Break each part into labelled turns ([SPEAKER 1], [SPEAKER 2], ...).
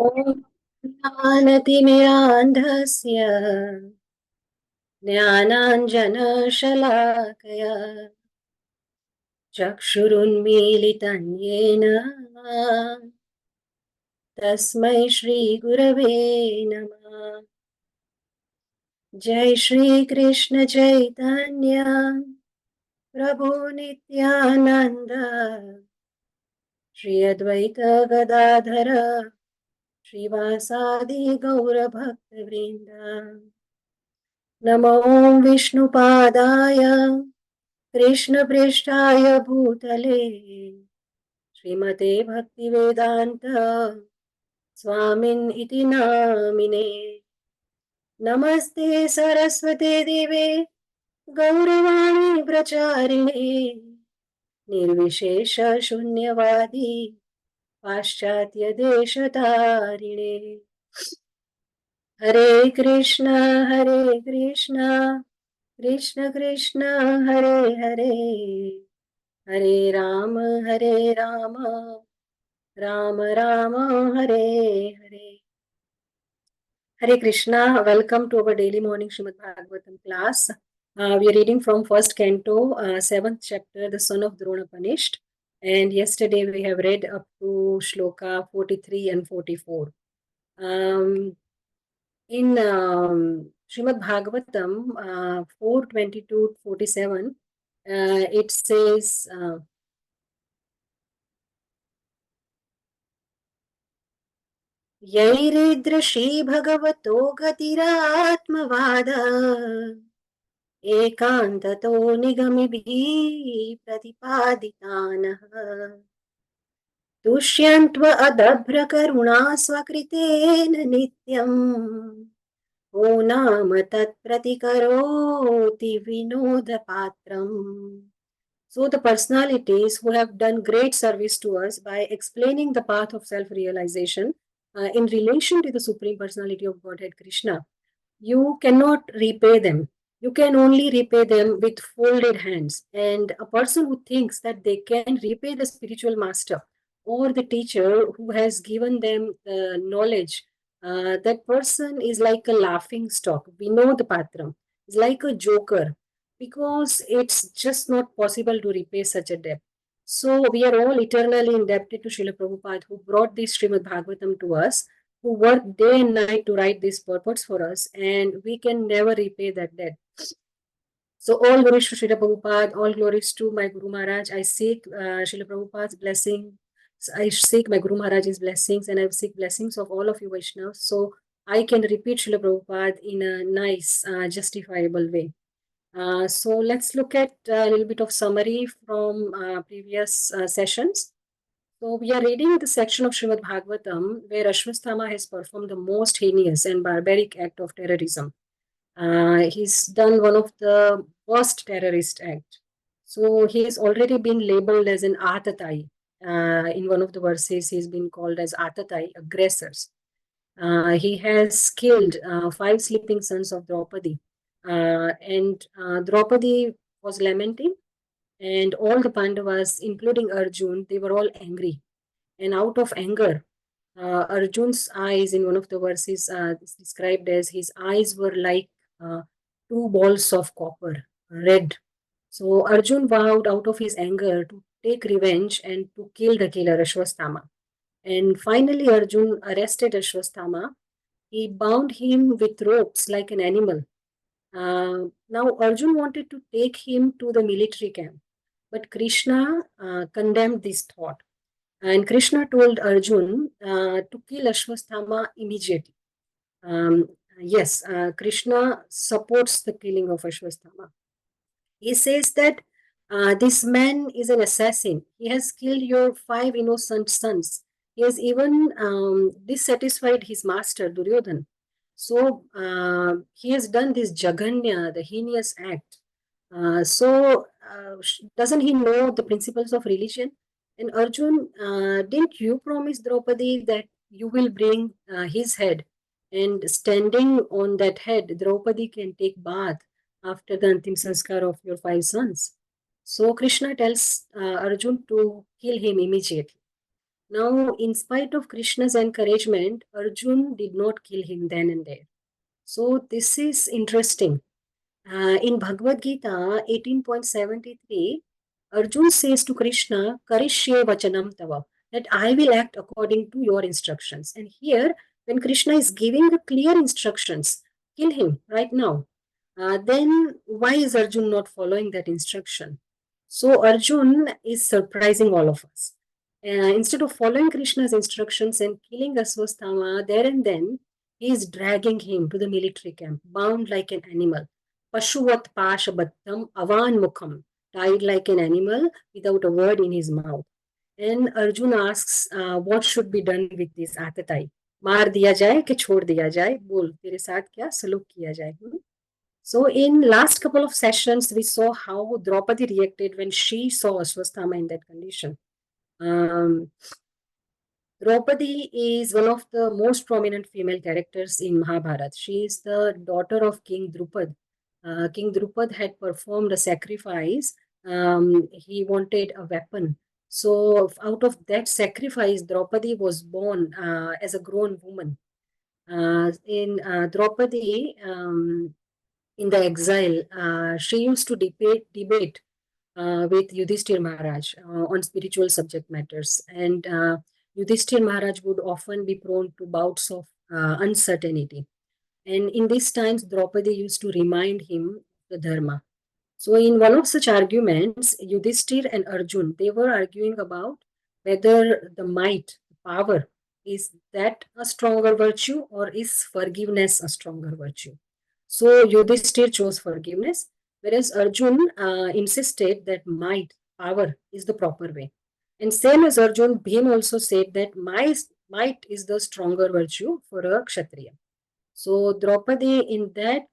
[SPEAKER 1] ॐ ज्ञानतिमिरान्धस्य ज्ञानाञ्जनशलाकया चक्षुरुन्मीलितं येन तस्मै श्रीगुरवे नमः। जय श्रीकृष्ण चैतन्य प्रभु नित्यानन्द श्री अद्वैत गदाधर श्रीवासादि गौरभक्तवृन्द। नमो विष्णुपादाय कृष्णपृष्ठाय भूतले श्रीमते भक्तिवेदान्त स्वामिन् इति नामिने। नमस्ते सरस्वते देवे गौरवाणी प्रचारिणे निर्विशेष शून्यवादी पाश्चात्य देशतारिणे। हरे कृष्ण कृष्ण कृष्ण हरे हरे, हरे Ram Ram Ram Hare Hare. Hare Krishna, welcome to our daily morning Srimad Bhagavatam class. We are reading from first canto, 7th chapter, the son of Drona punished. And yesterday we have read up to shloka 43 and 44. In Srimad Bhagavatam 4:22-47, it says, यैरीदृशी भगवतो गतिरात्मवाद एकान्ततो निगमिभिः प्रतिपादितानः तुष्यन्त्व अदभ्रकरुणा स्वकृतेन नित्यम् ओ नाम तत्प्रतिकरोति विनोदपात्रम्. So the personalities who have done great service to us by explaining the path of self-realization in relation to the Supreme Personality of Godhead Krishna, you cannot repay them. You can only repay them with folded hands. And a person who thinks that they can repay the spiritual master or the teacher who has given them the knowledge, that person is like a laughing stock. We know the patram. It's like a joker because it's just not possible to repay such a debt. So we are all eternally indebted to Srila Prabhupada who brought this Srimad Bhagavatam to us, who worked day and night to write these purports for us, and we can never repay that debt. So all glories to Srila Prabhupada, all glories to my Guru Maharaj. I seek Srila Prabhupada's blessing. I seek my Guru Maharaj's blessings, and I seek blessings of all of you Vaishnavas, so I can repeat Srila Prabhupada in a nice, justifiable way. So let's look at a little bit of summary from previous sessions. So we are reading the section of Srimad Bhagavatam where Ashwasthama has performed the most heinous and barbaric act of terrorism. He's done one of the worst terrorist act. So he has already been labeled as an Atatai. In one of the verses, he's been called as Atatai, aggressors. He has killed 5 sleeping sons of Draupadi. And Draupadi was lamenting, and all the Pandavas, including Arjun, they were all angry. And out of anger, Arjun's eyes, in one of the verses, is described as his eyes were like 2 balls of copper, red. So Arjun vowed out of his anger to take revenge and to kill the killer Ashwasthama. And finally, Arjun arrested Ashwasthama. He bound him with ropes like an animal. Now, Arjun wanted to take him to the military camp, but Krishna condemned this thought. And Krishna told Arjun to kill Ashwasthama immediately. Yes, Krishna supports the killing of Ashwasthama. He says that this man is an assassin. He has killed your 5 innocent sons. He has even dissatisfied his master, Duryodhan. So he has done this Jaganya, the heinous act. Doesn't he know the principles of religion? And Arjun, didn't you promise Draupadi that you will bring his head, and standing on that head, Draupadi can take bath after the Antim Sanskar of your 5 sons? So Krishna tells Arjun to kill him immediately. Now, in spite of Krishna's encouragement, Arjun did not kill him then and there. So this is interesting. In Bhagavad Gita 18.73, Arjun says to Krishna, Karishye vachanam tava, that I will act according to your instructions. And here, when Krishna is giving the clear instructions, kill him right now, then why is Arjun not following that instruction? So Arjun is surprising all of us. Instead of following Krishna's instructions and killing Aswasthama there and then, he is dragging him to the military camp, bound like an animal. Pashuvat pashabattam avan mukham, tied like an animal without a word in his mouth. And Arjun asks, what should be done with this Atatai? मार दिया जाए कि छोड़ दिया जाए? बोल, तेरे साथ क्या सलूक किया जाए? So in last couple of sessions, we saw how Draupadi reacted when she saw Aswasthama in that condition. Draupadi is one of the most prominent female characters in Mahabharata. She is the daughter of King Drupad. King Drupad had performed a sacrifice. He wanted a weapon. So out of that sacrifice, Draupadi was born as a grown woman. In Draupadi, in the exile, she used to debate with Yudhishthir Maharaj on spiritual subject matters. And Yudhishthir Maharaj would often be prone to bouts of uncertainty. And in these times, Draupadi used to remind him the Dharma. So in one of such arguments, Yudhishthir and Arjun, they were arguing about whether the might, the power, is that a stronger virtue or is forgiveness a stronger virtue. So Yudhishthir chose forgiveness, whereas Arjun insisted that might, power, is the proper way. And same as Arjun, Bhim also said that might is the stronger virtue for a Kshatriya. So Draupadi, in that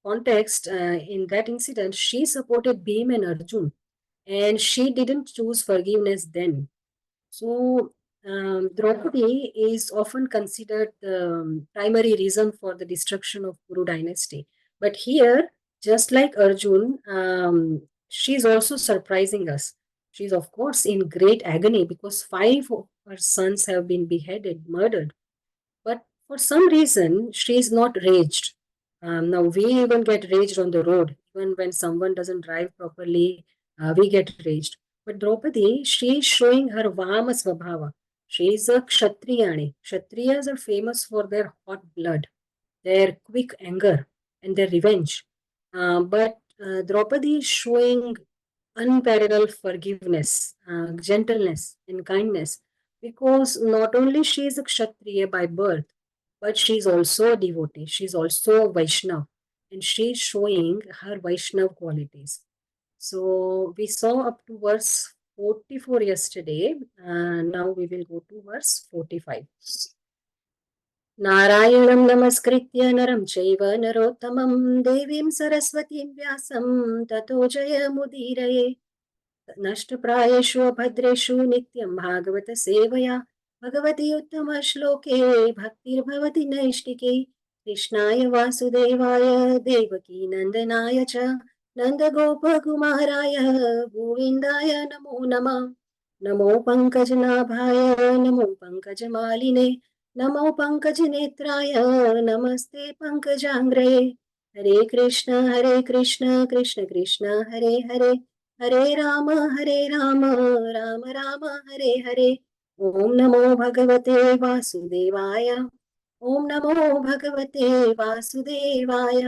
[SPEAKER 1] context, in that incident, she supported Bhim and Arjun, and she didn't choose forgiveness then. So Draupadi is often considered the primary reason for the destruction of Kuru dynasty. But here, just like Arjun, she's also surprising us. She's, of course, in great agony because 5 of her sons have been beheaded, murdered. But for some reason, she is not raged. Now, we even get raged on the road. Even when someone doesn't drive properly, we get raged. But Draupadi, she is showing her Vama Svabhava. She is a Kshatriyani. Kshatriyas are famous for their hot blood, their quick anger, and their revenge. But Draupadi is showing unparalleled forgiveness, gentleness, and kindness because not only she is a Kshatriya by birth, but she's also a devotee. She's also a Vaishnav, and she's showing her Vaishnav qualities. So we saw up to verse 44 yesterday. Now we will go to verse 45. नारायणं नमस्कृत्य नरं चैव नरोत्तमं देवीं सरस्वतीं व्यासं ततो जयमुदीरये नष्टप्रायेषु भद्रेषु नित्यं भागवत सेवया भगवति उत्तमश्लोके भक्तिर्भवति नैष्टिके कृष्णाय वासुदेवाय देवकी नन्दनाय च नन्दगोपकुमाराय गोविन्दाय नमो नमः नमो पङ्कजनाभाय नमो पङ्कजमालिने नमो पङ्कजनेत्राय नमस्ते पङ्कजाङ्ग्रये हरे कृष्ण कृष्ण कृष्ण हरे हरे हरे राम राम राम हरे हरे ओम नमो भगवते वासुदेवाय ओम नमो भगवते वासुदेवाय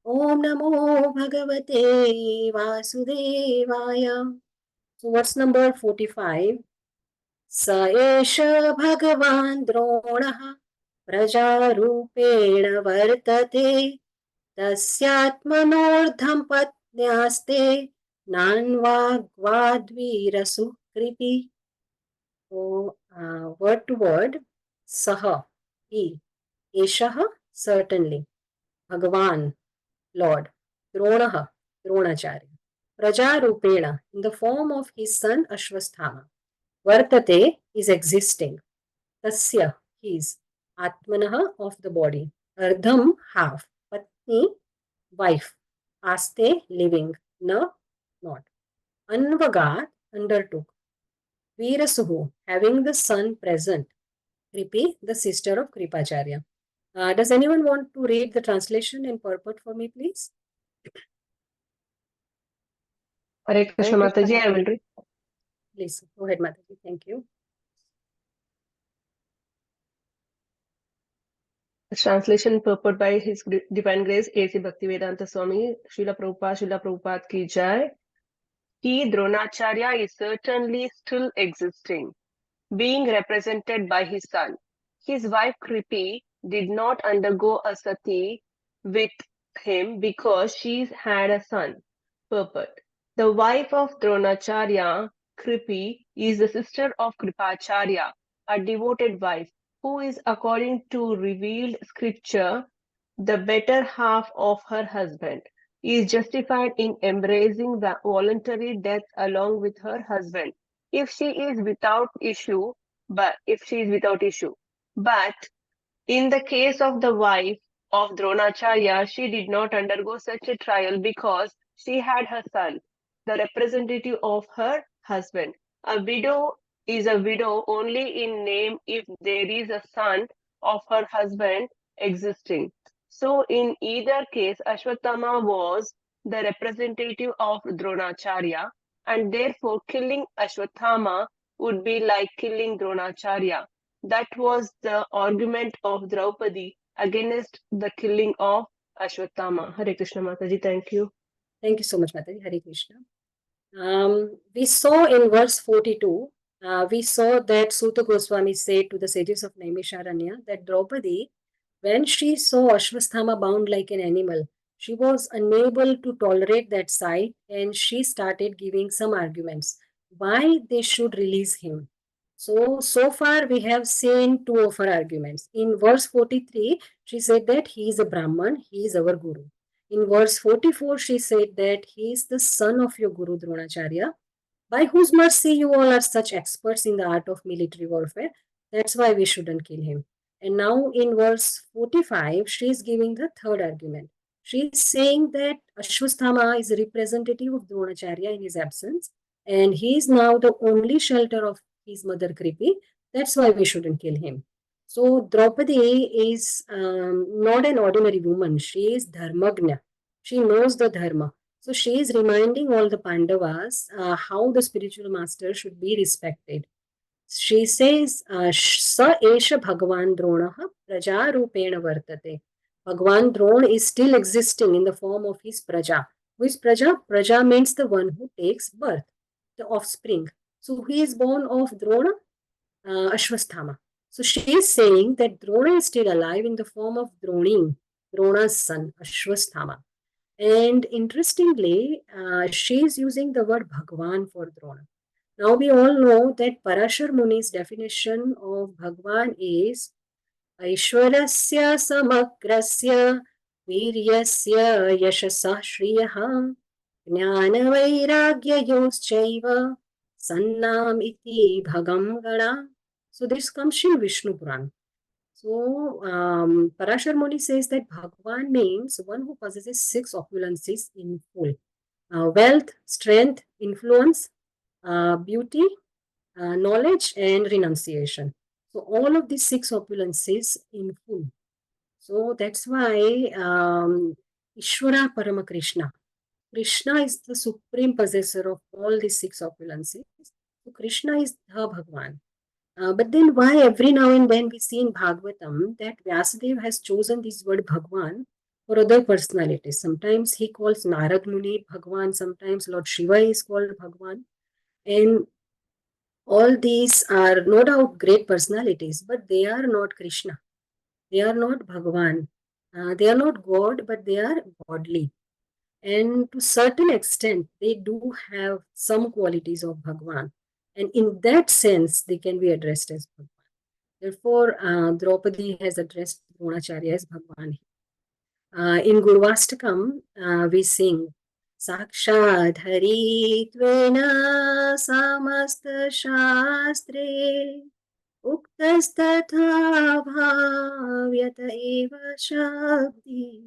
[SPEAKER 1] ओम नमो भगवते वासुदेवाय. So what's number 45? स एष भगवान् द्रोणः प्रजारूपेण वर्तते तस्यात्मनोर्धं पत्न्यास्ते नान्वाग्वाद्वीरसुकृति. So word to word, saha, he, eshaha, certainly, Bhagavan, Lord, Dronaha, Dronacharya, Prajarupena, in the form of his son Ashwasthama, Vartate is existing, Tasya, his, Atmanaha, of the body, Ardham, half, Patni, wife, Aste, living, Na, not, Anvagat, undertook, Virasuhu, having the son present. Kripi, the sister of Kripacharya. Does anyone want to read the translation in purport for me, please?
[SPEAKER 2] Hare Krishna Mataji, I will read.
[SPEAKER 1] Please, go ahead, Mataji. Thank you.
[SPEAKER 2] Translation purport by His Divine Grace A.C. Bhaktivedanta Swami, Srila Prabhupada ki jai. He, Dronacharya, is certainly still existing, being represented by his son. His wife Kripi did not undergo a sati with him because she had a son. Purport. The wife of Dronacharya, Kripi, is the sister of Kripacharya, a devoted wife, who is, according to revealed scripture, the better half of her husband, is justified in embracing the voluntary death along with her husband if she is without issue. But in the case of the wife of Dronacharya, she did not undergo such a trial because she had her son, the representative of her husband. A widow is a widow only in name if there is a son of her husband existing. So in either case, Ashwatthama was the representative of Dronacharya, and therefore killing Ashwatthama would be like killing Dronacharya. That was the argument of Draupadi against the killing of Ashwatthama. Hare Krishna Mataji, thank you.
[SPEAKER 1] Thank you so much, Mataji. Hare Krishna. We saw in verse 42, we saw that Suta Goswami said to the sages of Naimisharanya that Draupadi, when she saw Ashwasthama bound like an animal, she was unable to tolerate that sight and she started giving some arguments why they should release him. So far we have seen two of her arguments. In verse 43, she said that he is a Brahman, he is our Guru. In verse 44, she said that he is the son of your Guru Dronacharya, by whose mercy you all are such experts in the art of military warfare. That's why we shouldn't kill him. And now in verse 45, she is giving the third argument. She is saying that Ashwasthama is a representative of Dronacharya in his absence, and he is now the only shelter of his mother Kripi. That's why we shouldn't kill him. So Draupadi is not an ordinary woman. She is Dharmagna. She knows the Dharma. So she is reminding all the Pandavas how the spiritual master should be respected. She says, Sa Esha Bhagavan Dronaha Praja Rupena Vartate. Bhagavan Drona is still existing in the form of his Praja. Who is Praja? Praja means the one who takes birth, the offspring. So he is born of Drona, Ashwasthama. So she is saying that Drona is still alive in the form of Droni, Drona's son, Ashwasthama. And interestingly, she is using the word Bhagwan for Drona. Now we all know that Parashar Muni's definition of Bhagwan is Aishwarasya Samagrasya Viryasya Yashasah Shriyaha Jnana Vairagya Yoschaiva Sannam Iti Bhagam Gana. So this comes in Vishnu Puran. So Parashar Muni says that Bhagwan means one who possesses 6 opulences in full. Wealth, strength, influence, beauty, knowledge, and renunciation. So all of these 6 opulences in full. So that's why Ishvara Parama Krishna. Krishna is the supreme possessor of all these 6 opulences. So Krishna is the Bhagwan. But then why every now and then we see in Bhagavatam that Vyasadeva has chosen this word Bhagwan for other personalities. Sometimes he calls Narad Muni Bhagwan, sometimes Lord Shiva is called Bhagwan. And all these are no doubt great personalities, but they are not Krishna. They are not Bhagwan. They are not God, but they are godly. And to certain extent, they do have some qualities of Bhagwan. And in that sense, they can be addressed as Bhagwan. Therefore, Draupadi has addressed Dronacharya as Bhagwan. In Gurvastakam, we sing Sakshat Hari Tvena Samasta Shastre Uktastatha Bhavyata Eva Shakti.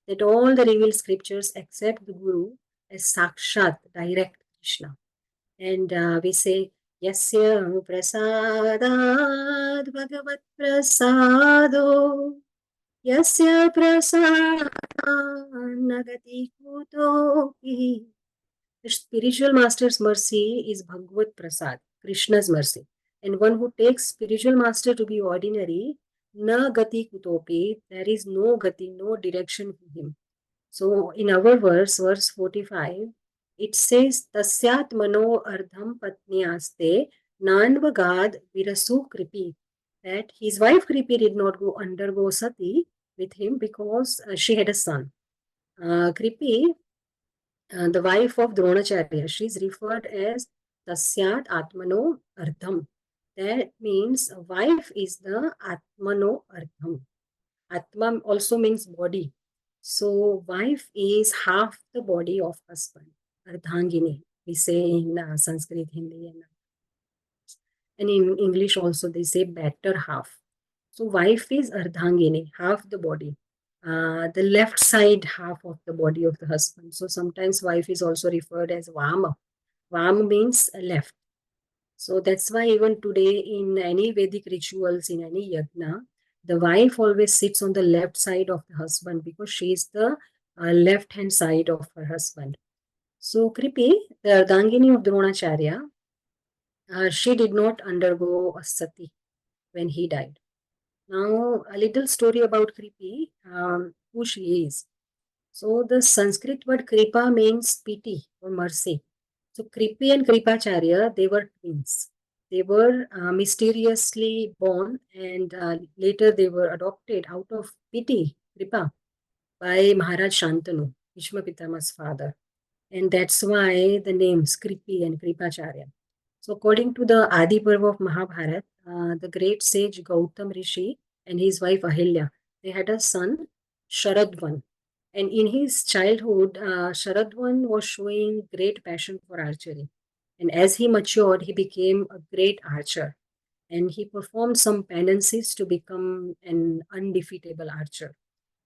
[SPEAKER 1] That all the revealed scriptures accept the Guru as Sakshat, direct Krishna. And we say, Yasya prasadad bhagavat prasado Yasya prasadad nagati kutopi. The spiritual master's mercy is Bhagavad Prasad, Krishna's mercy. And one who takes spiritual master to be ordinary, na gati kutopi, there is no gati, no direction for him. So in our verse 45, it says, Tasyat mano ardham patnyaste nanvagad virasu kripi. That his wife Kripi did not go undergo sati with him because she had a son. Kripi, the wife of Dronacharya, she is referred as Tasyat Atmano Ardham. That means a wife is the Atmano Ardham. Atma also means body. So wife is half the body of husband. Ardhangini, we say in Sanskrit, Hindi, and in English also they say better half. So wife is Ardhangini, half the body. The left side half of the body of the husband. So sometimes wife is also referred as Vama. Vama means left. So that's why even today in any Vedic rituals, in any yajna, the wife always sits on the left side of the husband because she is the left hand side of her husband. So Kripi, the Ardhangini of Dronacharya, she did not undergo a sati when he died. Now, a little story about Kripi, who she is. So, the Sanskrit word Kripa means pity or mercy. So, Kripi and Kripacharya, they were twins. They were mysteriously born and later they were adopted out of pity, Kripa, by Maharaj Shantanu, Bhishma Pitama's father. And that's why the names Kripi and Kripacharya. So, according to the Adi Parva of Mahabharata, the great sage Gautam Rishi and his wife Ahilya, they had a son, Sharadvan. And in his childhood, Sharadvan was showing great passion for archery. And as he matured, he became a great archer. And he performed some penances to become an undefeatable archer.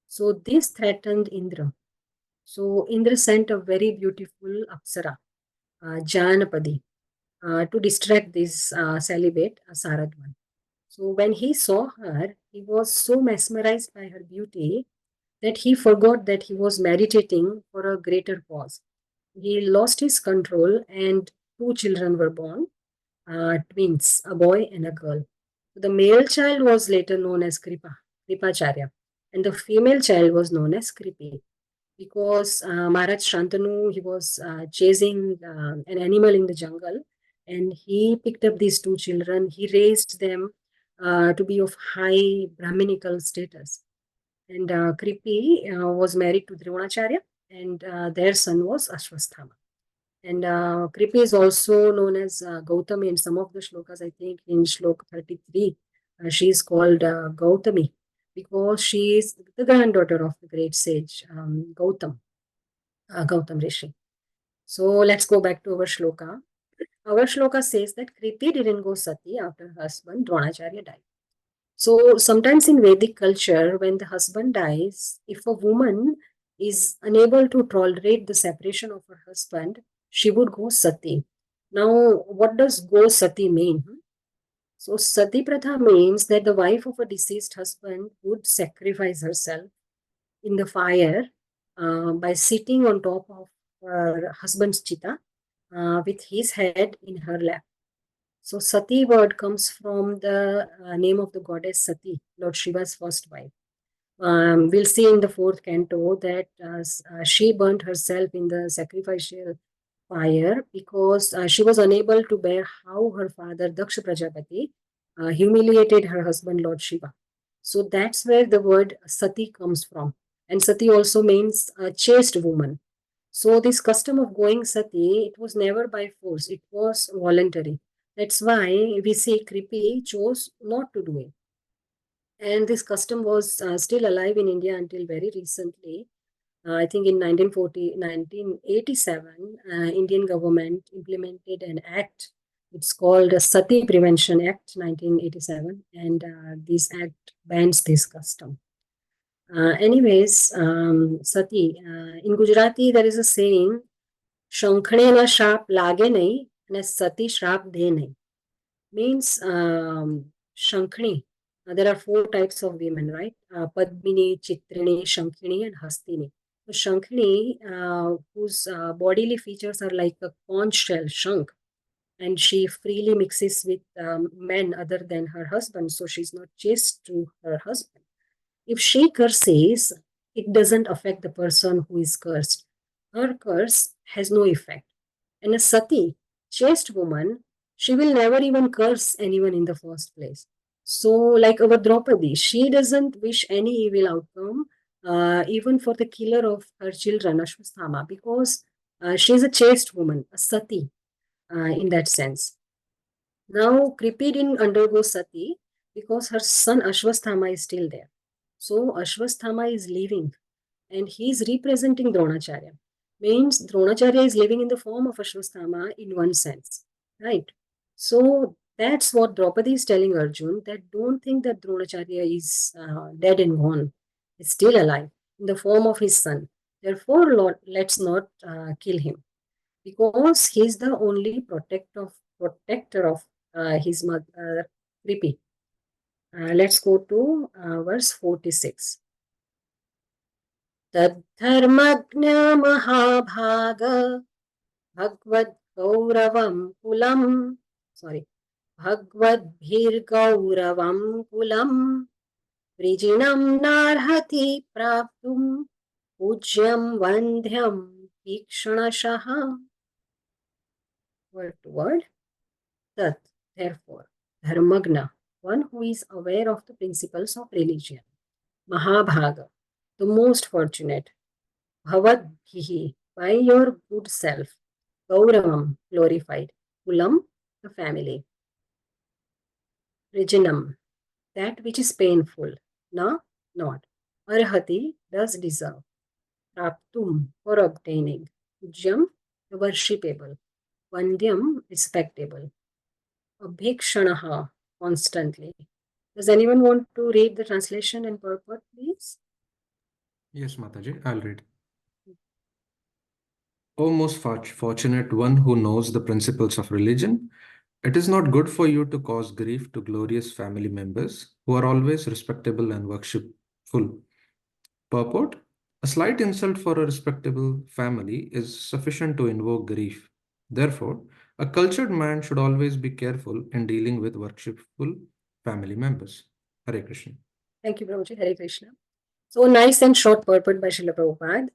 [SPEAKER 1] So this threatened Indra. So Indra sent a very beautiful Apsara, Janapadi, to distract this celibate Saradvan. So when he saw her, he was so mesmerized by her beauty that he forgot that he was meditating for a greater cause. He lost his control and two children were born, twins, a boy and a girl. The male child was later known as Kripacharya, and the female child was known as Kripi because Maharaj Shantanu, he was chasing an animal in the jungle and he picked up these two children. He raised them to be of high Brahminical status. And Kripi was married to Dronacharya and their son was Ashwasthama. And Kripi is also known as Gautami in some of the shlokas. I think in Shlok 33, she is called Gautami because she is the granddaughter of the great sage Gautam Rishi. So let's go back to our shloka. Our shloka says that Kripi didn't go sati after her husband Dronacharya died. So sometimes in Vedic culture, when the husband dies, if a woman is unable to tolerate the separation of her husband, she would go sati. Now, what does go sati mean? So sati pratha means that the wife of a deceased husband would sacrifice herself in the fire by sitting on top of her husband's chitta with his head in her lap. So Sati word comes from the name of the goddess Sati, Lord Shiva's first wife. We'll see in the fourth canto that she burnt herself in the sacrificial fire because she was unable to bear how her father Daksha Prajapati humiliated her husband Lord Shiva. So that's where the word Sati comes from. And Sati also means a chaste woman. So this custom of going sati, it was never by force, it was voluntary. That's why we say Kripi chose not to do it. And this custom was still alive in India until very recently. I think in 1987, Indian government implemented an act. It's called Sati Prevention Act 1987, and this act bans this custom. Sati, in Gujarati, there is a saying, Shankhane na shrap lage nahi, and sati shrap de nahi. means Shankhini. There are 4 types of women, right? Padmini, Chitrini, Shankhini, and Hastini. So Shankhini, whose bodily features are like a conch shell, Shankh, and she freely mixes with men other than her husband, so she's not chaste to her husband. If she curses, it doesn't affect the person who is cursed. Her curse has no effect. And a sati, chaste woman, she will never even curse anyone in the first place. So, like our Draupadi, she doesn't wish any evil outcome, even for the killer of her children, Ashwasthama, because she's a chaste woman, a sati, in that sense. Now, Kripi didn't undergo sati because her son Ashwasthama is still there. So, Ashwasthama is living and he is representing Dronacharya. Means Dronacharya is living in the form of Ashwasthama in one sense, right? So, that's what Draupadi is telling Arjun, that don't think that Dronacharya is dead and gone. He's still alive in the form of his son. Therefore, Lord, let's not kill him because he's the only protector of his mother, Kripi. Let's go to verse 46. तद्धर्मज्ञ महाभाग भगवद्गौरवं कुलं भगवद्भिर्गौरवं कुलं वृजिनं नार्हति प्राप्तुं पूज्यं वन्द्यं तीक्ष्णशः. Word to word. Tat, therefore, dharmagna, one who is aware of the principles of religion. Mahabhaga, the most fortunate. Bhavadbhihi, by your good self. Gauravam, glorified. Kulam, the family. Rijinam, that which is painful. Na, not. Arhati, does deserve. Praptum, for obtaining. Pujyam, the worshipable. Vandyam, respectable. Abhikshanaha, constantly. Does anyone want to read the translation and purport, please?
[SPEAKER 3] Yes, Mataji, I'll read. O most fortunate one who knows the principles of religion, it is not good for you to cause grief to glorious family members who are always respectable and worshipful. Purport: a slight insult for a respectable family is sufficient to invoke grief. Therefore, a cultured man should always be careful in dealing with worshipful family members. Hare Krishna.
[SPEAKER 1] Thank you, Prabhuji. Hare Krishna. So nice and short purport by Srila Prabhupada.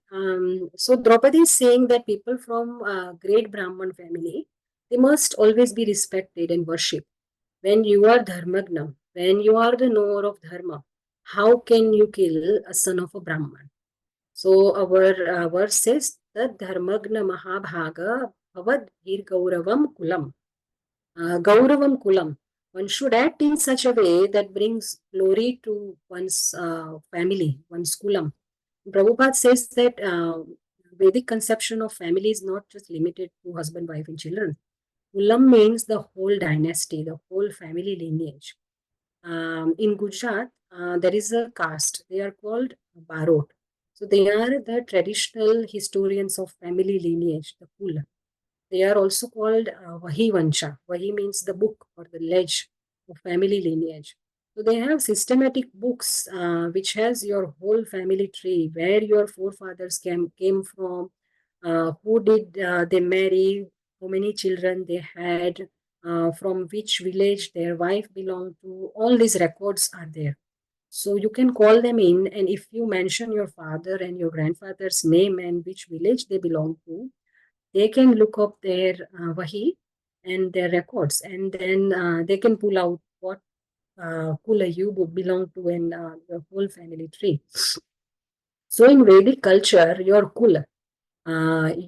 [SPEAKER 1] So Draupadi is saying that people from great Brahman family, they must always be respected and worshipped. When you are Dharmagna, when you are the knower of Dharma, how can you kill a son of a Brahman? So our verse says that Dharmagna Mahabhaga Bhavad Vir Gauravam Kulam. Gauravam Kulam. One should act in such a way that brings glory to one's family, one's kulam. Prabhupada says that Vedic conception of family is not just limited to husband, wife, and children. Kulam means the whole dynasty, the whole family lineage. In Gujarat, there is a caste. They are called Barot. So they are the traditional historians of family lineage, the Kula. They are also called Vahi Vansha. Vahi means the book or the ledge of family lineage. So they have systematic books which has your whole family tree, where your forefathers came from, who did they marry, how many children they had, from which village their wife belonged to. All these records are there. So you can call them in, and if you mention your father and your grandfather's name and which village they belong to, they can look up their Vahi and their records, and then they can pull out what Kula you would belong to in your whole family tree. So in Vedic culture, your Kula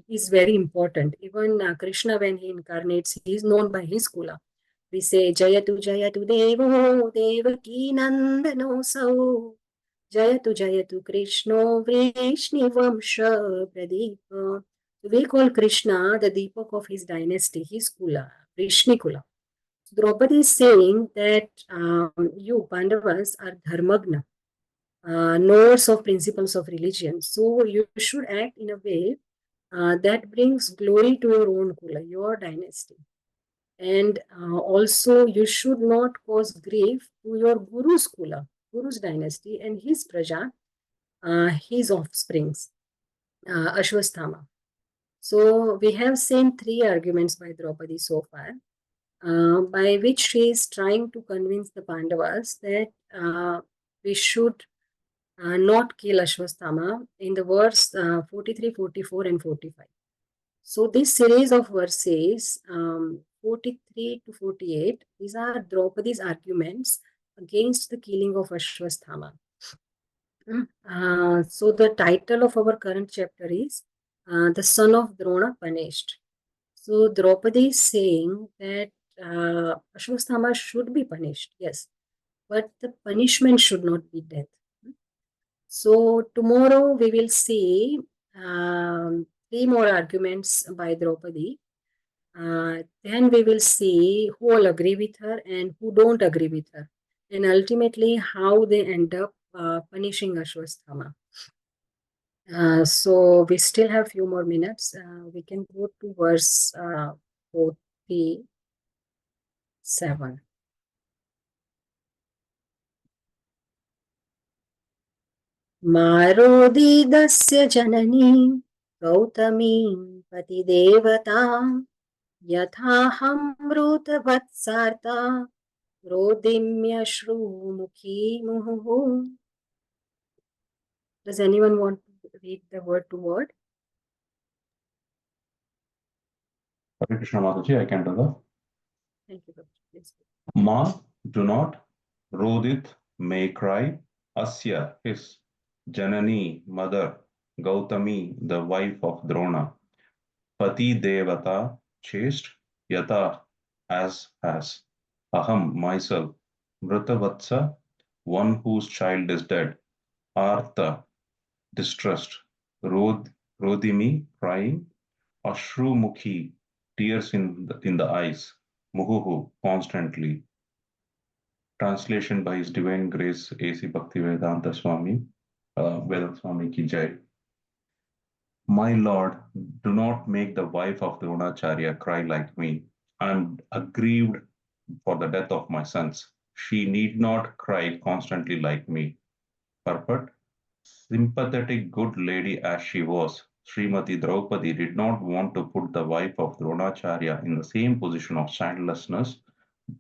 [SPEAKER 1] is very important. Even Krishna, when he incarnates, he is known by his Kula. We say, Jayatu Devo Devaki Nandano Sau. Jayatu Krishno Vrishni Vamsha Pradeepa. We call Krishna the Deepak of his dynasty, his Kula, Vrishni Kula. So Draupadi is saying that you Pandavas are Dharmagna, knowers of principles of religion. So you should act in a way that brings glory to your own Kula, your dynasty. And also, you should not cause grief to your Guru's Kula, Guru's dynasty, and his Praja, his offsprings, Ashwasthama. So we have seen 3 arguments by Draupadi so far, by which she is trying to convince the Pandavas that we should not kill Ashwasthama in the verse 43, 44, and 45. So this series of verses, 43 to 48, these are Draupadi's arguments against the killing of Ashwasthama. So the title of our current chapter is The Son of Drona Punished. So Draupadi is saying that Ashwasthama should be punished, yes, but the punishment should not be death. So tomorrow we will see 3 more arguments by Draupadi. Then we will see who all agree with her and who don't agree with her, and ultimately how they end up punishing Ashwasthama. So we still have a few more minutes. We can go to verse 47. मारोदीदस्य जननीं गौतमीं पतिदेवतां यथाहमृतवत्सार्ता रोदिम्यश्रुमुखी मुहुः. Does anyone want to read the word to word?
[SPEAKER 4] Hare Krishna Mataji, I can do that.
[SPEAKER 1] Thank you, Dr. Please.
[SPEAKER 4] Ma, do not. Rodit, may cry. Asya, his. Janani, mother. Gautami, the wife of Drona. Pati Devata, chaste. Yata, as. Aham, myself. Mritavatsa, one whose child is dead. Artha, distressed. Rodimi, crying. Ashrumukhi, tears in the eyes. Muhuhu, constantly. Translation by His Divine Grace A.C. Bhaktivedanta Swami, Vedanta Swami Ki Jai. My Lord, do not make the wife of Dronacharya cry like me. I am aggrieved for the death of my sons. She need not cry constantly like me. Purport: sympathetic good lady as she was, Srimati Draupadi did not want to put the wife of Dronacharya in the same position of childlessness,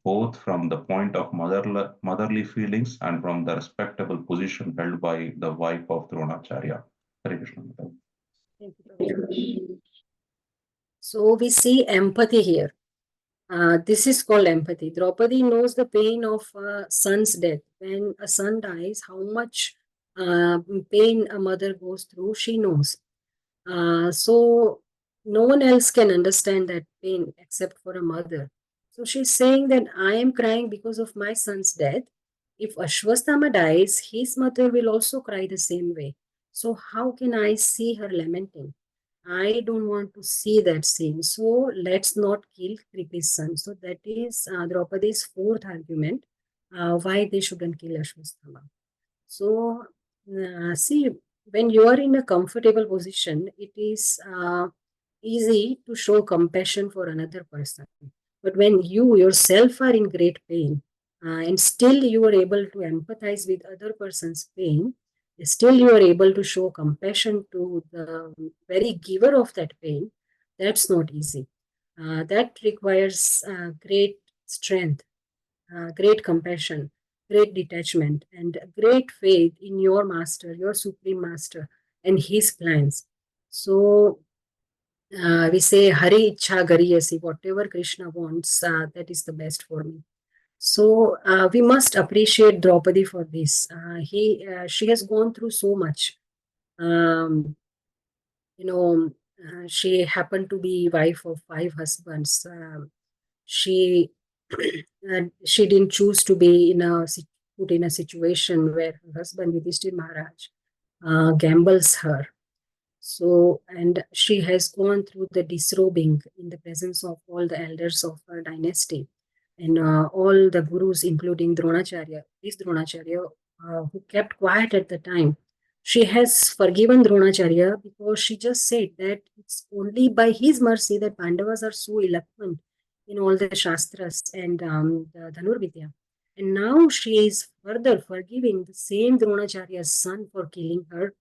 [SPEAKER 4] both from the point of motherly feelings and from the respectable position held by the wife of Dronacharya. Hare Krishna.
[SPEAKER 1] Thank you, Dr. So we see empathy here. This is called empathy. Draupadi knows the pain of a son's death. When a son dies, how much pain a mother goes through, she knows. So no one else can understand that pain except for a mother. So she's saying that I am crying because of my son's death. If Ashwasthama dies, his mother will also cry the same way. So how can I see her lamenting? I don't want to see that scene. So let's not kill Kripi's son. So that is Draupadi's 4th argument why they shouldn't kill Ashwasthama. So see, when you are in a comfortable position, it is easy to show compassion for another person. But when you yourself are in great pain and still you are able to empathize with other person's pain, still you are able to show compassion to the very giver of that pain, that's not easy. That requires great strength, great compassion, great detachment, and great faith in your master, your supreme master, and his plans. So we say, Hari Ichha Gariyasi, whatever Krishna wants, that is the best for me. So we must appreciate Draupadi for this. She has gone through so much. She happened to be wife of 5 husbands. She didn't choose to be put in a situation where her husband Yudhishthir Maharaj gambles her. So, and she has gone through the disrobing in the presence of all the elders of her dynasty and all the gurus, including Dronacharya, who kept quiet at the time. She has forgiven Dronacharya because she just said that it's only by his mercy that Pandavas are so eloquent in all the Shastras and the Dhanurvidya. And now she is further forgiving the same Dronacharya's son for killing her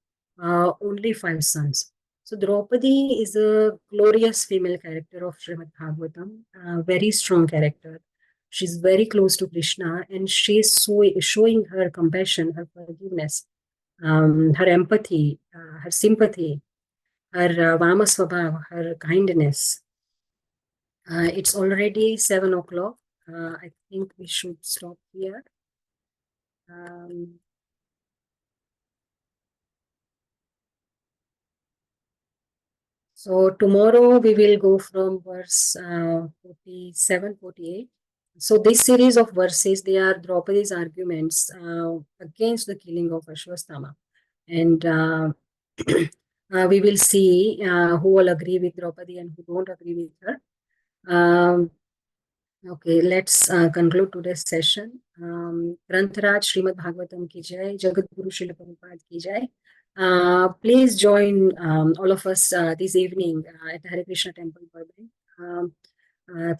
[SPEAKER 1] only 5 sons. So Draupadi is a glorious female character of Srimad Bhagavatam, very strong character. She's very close to Krishna, and she's showing her compassion, her forgiveness, her empathy, her sympathy, her Vamasvabhav, her kindness. It's already 7 o'clock. I think we should stop here. So tomorrow we will go from verse 47, 48. So this series of verses, they are Draupadi's arguments against the killing of Ashwasthama. And we will see who will agree with Draupadi and who don't agree with her. Okay, let's conclude today's session. Grantaraj Srimad Bhagavatam ki jai, Jagat Guru Srila Prabhupada ki jai. Please join all of us this evening at the Hare Krishna Temple, Burbank,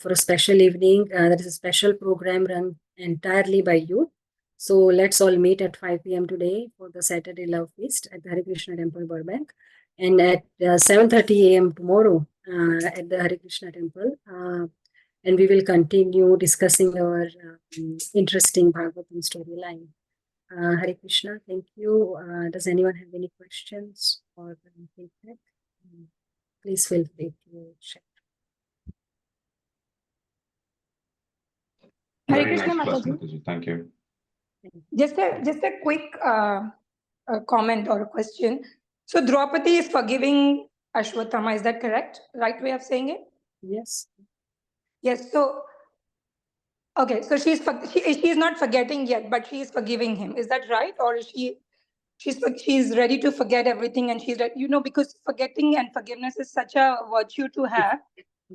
[SPEAKER 1] for a special evening. There is a special program run entirely by youth. So let's all meet at 5 p.m. today for the Saturday Love Feast at the Hare Krishna Temple, Burbank. And at 7:30 a.m. tomorrow at the Hare Krishna Temple. And we will continue discussing our interesting Bhagavatam storyline. Hare Krishna, thank you. Does anyone have any questions or feedback? Please feel free to share.
[SPEAKER 5] Hare
[SPEAKER 4] Very
[SPEAKER 5] Krishna,
[SPEAKER 4] nice class,
[SPEAKER 5] Mataji.
[SPEAKER 4] Mataji. Thank you.
[SPEAKER 5] Just a quick comment or a question. So Draupadi is forgiving Ashwatthama, is that correct? Right way of saying it?
[SPEAKER 1] Yes.
[SPEAKER 5] Yes. So okay, so she's not forgetting yet, but she is forgiving him. Is that right, or is she's ready to forget everything, and she's because forgetting and forgiveness is such a virtue to have,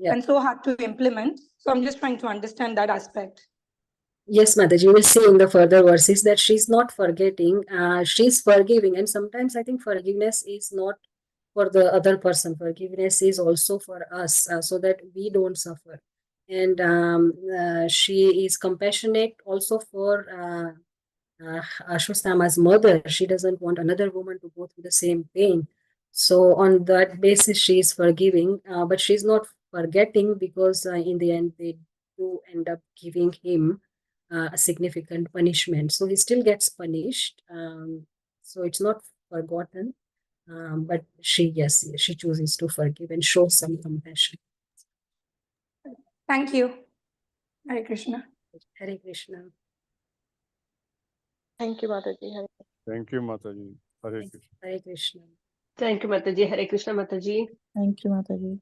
[SPEAKER 5] and so hard to implement. So I'm just trying to understand that aspect.
[SPEAKER 1] Yes, Mataji, you will see in the further verses that she's not forgetting, she's forgiving. And sometimes I think forgiveness is not for the other person. Forgiveness is also for us, so that we don't suffer. And she is compassionate also for Ashwasthama's mother. She doesn't want another woman to go through the same pain. So on that basis, she is forgiving, but she's not forgetting, because in the end, they do end up giving him a significant punishment. So he still gets punished. So it's not forgotten, but she chooses to forgive and show some compassion.
[SPEAKER 5] Thank you. Hare Krishna.
[SPEAKER 1] Hare Krishna.
[SPEAKER 2] Thank you, Mataji.
[SPEAKER 6] Thank you, Mataji. Hare Krishna.
[SPEAKER 1] Hare Krishna.
[SPEAKER 2] Thank you, Mataji. Hare Krishna, Mataji.
[SPEAKER 7] Thank you, Mataji.